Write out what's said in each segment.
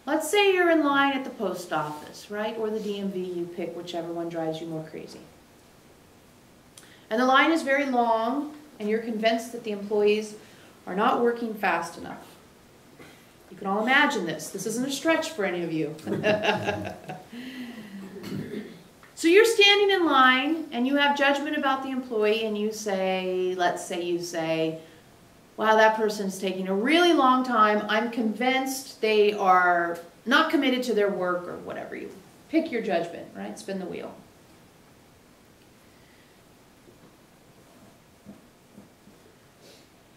Let's say you're in line at the post office, right? Or the DMV, you pick whichever one drives you more crazy. And the line is very long, and you're convinced that the employees are not working fast enough. You can all imagine this. This isn't a stretch for any of you. So you're standing in line, and you have judgment about the employee, and you say, let's say you say, wow, that person's taking a really long time. I'm convinced they are not committed to their work, or whatever. You pick your judgment, right? Spin the wheel.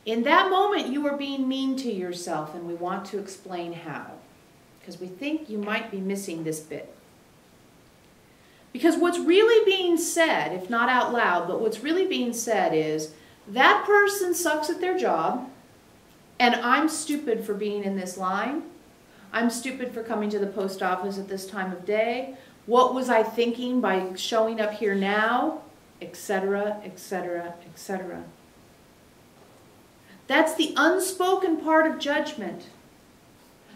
In that moment, you are being mean to yourself, and we want to explain how, because we think you might be missing this bit. Because what's really being said, if not out loud, but what's really being said is, that person sucks at their job, and I'm stupid for being in this line. I'm stupid for coming to the post office at this time of day. What was I thinking by showing up here now? Etc., etc., etc. That's the unspoken part of judgment.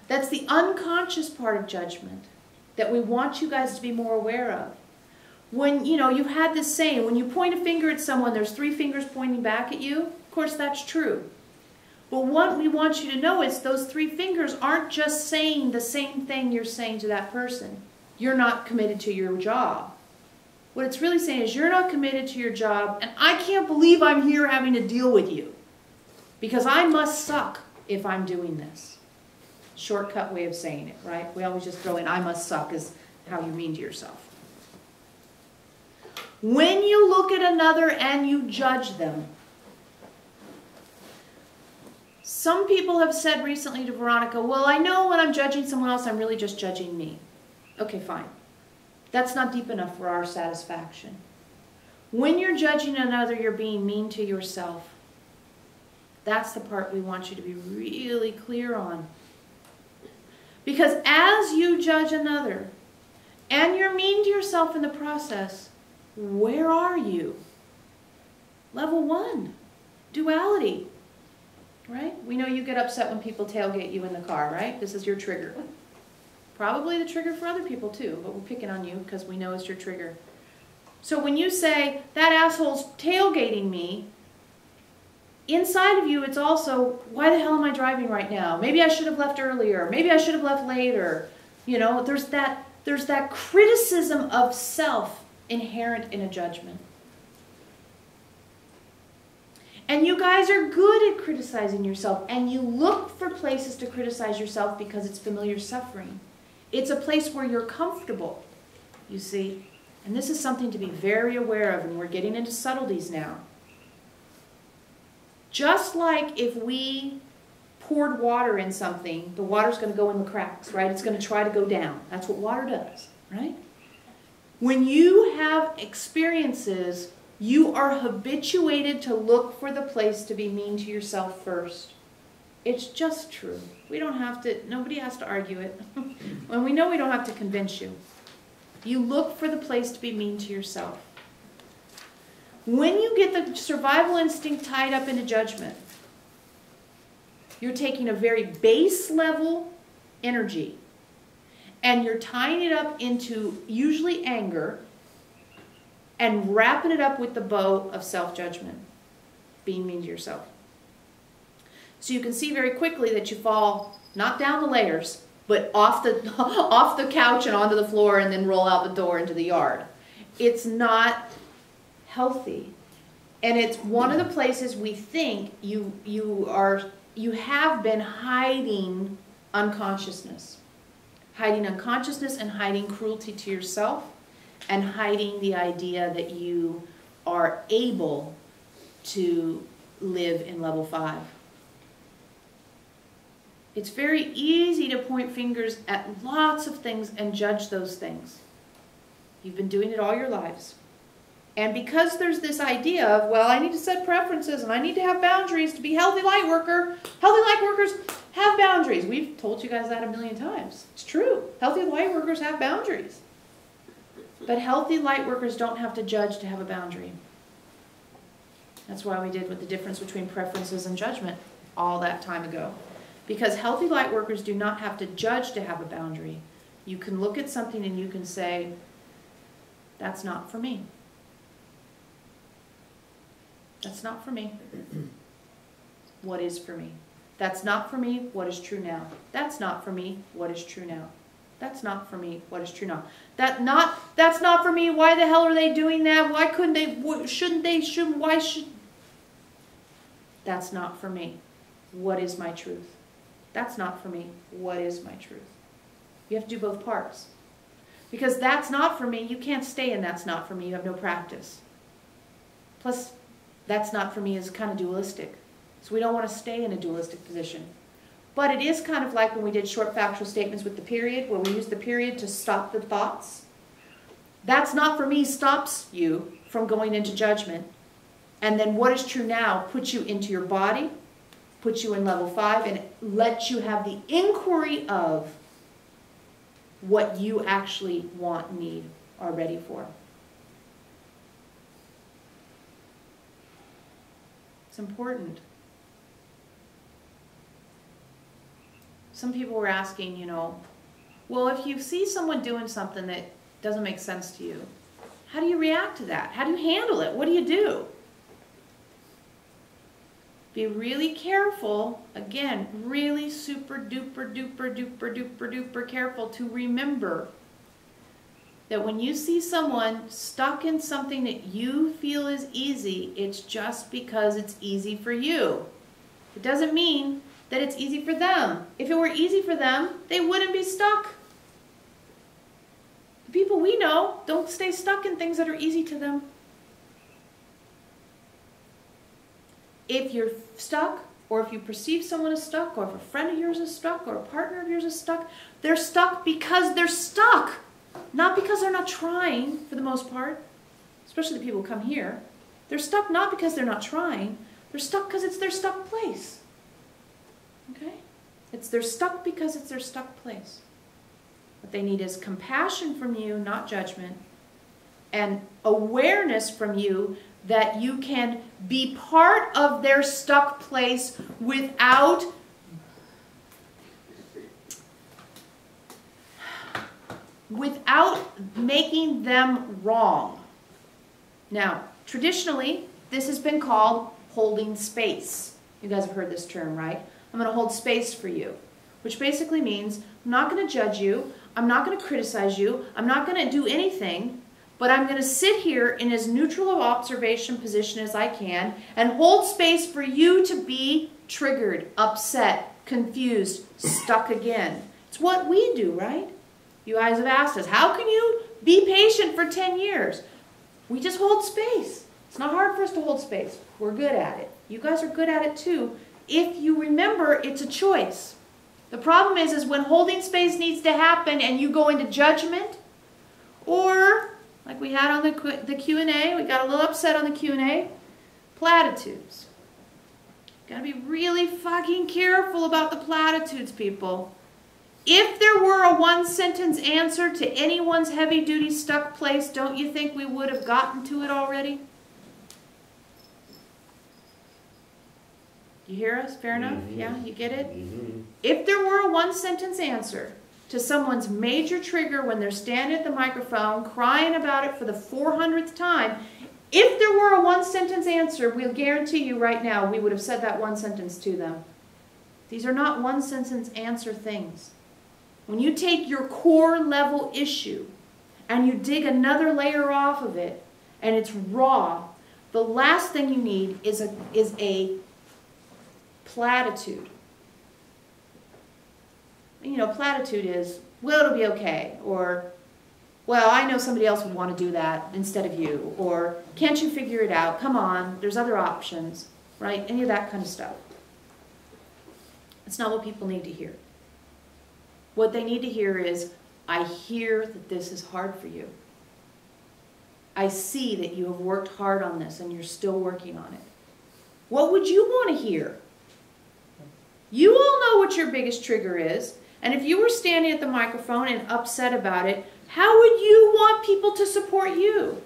That's the unconscious part of judgment that we want you guys to be more aware of. When, you know, you've had this saying, when you point a finger at someone, there's 3 fingers pointing back at you. Of course, that's true. But what we want you to know is those 3 fingers aren't just saying the same thing you're saying to that person. You're not committed to your job. What it's really saying is you're not committed to your job, and I can't believe I'm here having to deal with you, because I must suck if I'm doing this. Shortcut way of saying it, right? We always just throw in I must suck is how you mean to yourself. When you look at another and you judge them, some people have said recently to Veronica, well, I know when I'm judging someone else, I'm really just judging me. Okay, fine. That's not deep enough for our satisfaction. When you're judging another, you're being mean to yourself. That's the part we want you to be really clear on. Because as you judge another, and you're mean to yourself in the process, where are you? Level 1, duality, right? We know you get upset when people tailgate you in the car, right? This is your trigger. Probably the trigger for other people too, but we're picking on you because we know it's your trigger. So when you say, that asshole's tailgating me, inside of you it's also, why the hell am I driving right now? Maybe I should have left earlier. Maybe I should have left later. You know, there's that criticism of self inherent in a judgment. And you guys are good at criticizing yourself, and you look for places to criticize yourself because it's familiar suffering. It's a place where you're comfortable, you see. And this is something to be very aware of, and we're getting into subtleties now. Just like if we poured water in something, the water's going to go in the cracks, right? It's going to try to go down. That's what water does, right? When you have experiences, you are habituated to look for the place to be mean to yourself first. It's just true. We don't have to, nobody has to argue it. When we know we don't have to convince you. You look for the place to be mean to yourself. When you get the survival instinct tied up into judgment, you're taking a very base level energy and you're tying it up into usually anger and wrapping it up with the bow of self-judgment, being mean to yourself. So you can see very quickly that you fall not down the layers, but off the couch and onto the floor and then roll out the door into the yard. It's not healthy. And it's one of the places we think you have been hiding unconsciousness. Hiding unconsciousness and hiding cruelty to yourself and hiding the idea that you are able to live in level 5. It's very easy to point fingers at lots of things and judge those things. You've been doing it all your lives. And because there's this idea of, well, I need to set preferences and I need to have boundaries to be a healthy light worker. Healthy light workers have boundaries. We've told you guys that a million times. It's true. Healthy light workers have boundaries. But healthy light workers don't have to judge to have a boundary. That's why we did with the difference between preferences and judgment all that time ago. Because healthy light workers do not have to judge to have a boundary. You can look at something and you can say, that's not for me. That's not for me. What is for me? That's not for me. What is true now? That's not for me. What is true now? That's not for me. What is true now? That's not for me. Why the hell are they doing that? Why couldn't they? Shouldn't they? Why should? That's not for me. What is my truth? That's not for me. What is my truth? You have to do both parts. Because that's not for me, you can't stay in that's not for me. You have no practice. Plus, that's not for me is kind of dualistic. So we don't want to stay in a dualistic position. But it is kind of like when we did short factual statements with the period, where we use the period to stop the thoughts. That's not for me stops you from going into judgment. And then what is true now puts you into your body, puts you in level 5, and lets you have the inquiry of what you actually want, need, are ready for. It's important. Some people were asking, you know, well, if you see someone doing something that doesn't make sense to you, how do you react to that? How do you handle it? What do you do? Be really careful, again, really super duper duper duper duper duper careful to remember that when you see someone stuck in something that you feel is easy, it's just because it's easy for you. It doesn't mean that it's easy for them. If it were easy for them, they wouldn't be stuck. The people we know don't stay stuck in things that are easy to them. If you're stuck, or if you perceive someone is stuck, or if a friend of yours is stuck, or a partner of yours is stuck, they're stuck because they're stuck. Not because they're not trying, for the most part. Especially the people who come here. They're stuck not because they're not trying. They're stuck because it's their stuck place. Okay? They're stuck because it's their stuck place. What they need is compassion from you, not judgment. And awareness from you that you can be part of their stuck place without making them wrong. Now, traditionally, this has been called holding space. You guys have heard this term, right? I'm going to hold space for you, which basically means I'm not going to judge you, I'm not going to criticize you, I'm not going to do anything, but I'm going to sit here in as neutral of observation position as I can and hold space for you to be triggered, upset, confused, stuck again. It's what we do, right? You guys have asked us, how can you be patient for 10 years? We just hold space. It's not hard for us to hold space. We're good at it. You guys are good at it too. If you remember, it's a choice. The problem is when holding space needs to happen and you go into judgment, or like we had on the Q&A, we got a little upset on the Q&A, platitudes. Got to be really fucking careful about the platitudes, people. If there were a one-sentence answer to anyone's heavy-duty stuck place, don't you think we would have gotten to it already? You hear us? Fair enough? Yeah, you get it? If there were a one-sentence answer to someone's major trigger when they're standing at the microphone crying about it for the 400th time, if there were a one-sentence answer, we'll guarantee you right now we would have said that one sentence to them. These are not one-sentence answer things. When you take your core level issue and you dig another layer off of it and it's raw, the last thing you need is a platitude. You know, platitude is, well, it'll be okay, or, well, I know somebody else would want to do that instead of you, or, can't you figure it out? Come on, there's other options, right? Any of that kind of stuff. It's not what people need to hear. What they need to hear is, I hear that this is hard for you. I see that you have worked hard on this and you're still working on it. What would you want to hear? You all know what your biggest trigger is. And if you were standing at the microphone and upset about it, how would you want people to support you?